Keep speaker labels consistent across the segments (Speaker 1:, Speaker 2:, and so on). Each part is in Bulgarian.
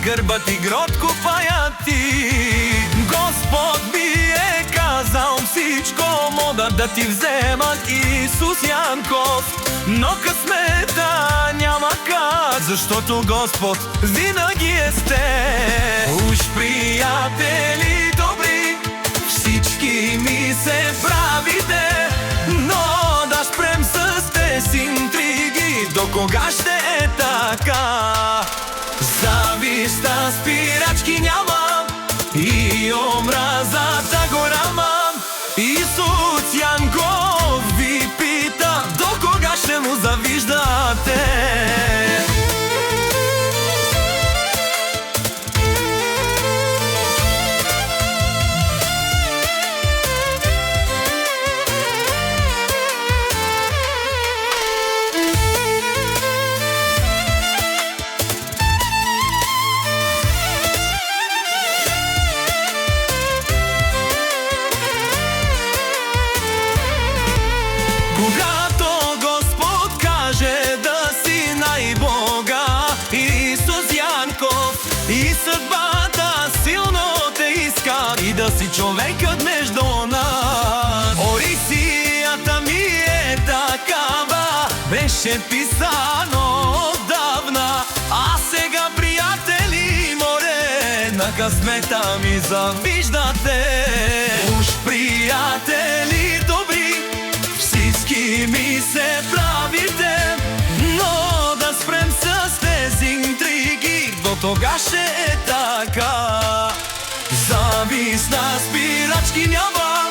Speaker 1: гърбът и кротко паяти. Господ ми е казал всичко могат да ти вземат, Исус Янков, но късмета няма как, защото Господ винаги е с теб. Уж приятели добри, всички ми се правите, но да спрем с тези интриги, до кога ще е така? Зависта спирачки нямам и омразата голяма. Исус Янков ви пита, до кога ще му завиждате? Когато Господ каже да си най-бога, Исус Янков, и съдбата силно те иска, и да си човекът между нас. Орисията ми е такава, беше писано отдавна, а сега, приятели, море на късмета ми завиждате. Уж приятели добри, всички ми се правите, но да спрем с тези интриги, до тога ще е така. Завист на спирачки няма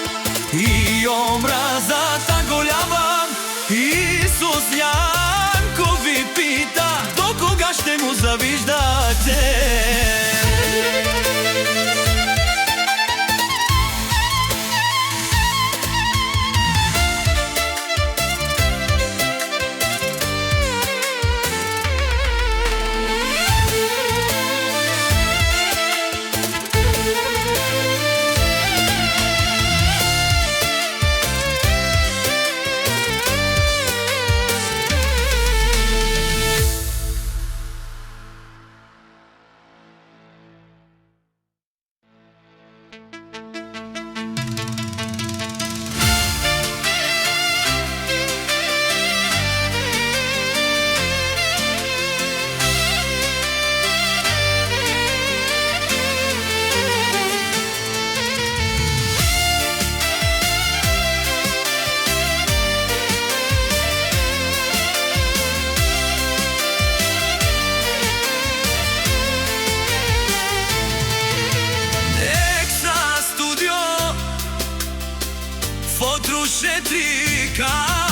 Speaker 1: и омразата голяма. Исус Янков ви пита, до кога ще му завиждате? Fotrusce trica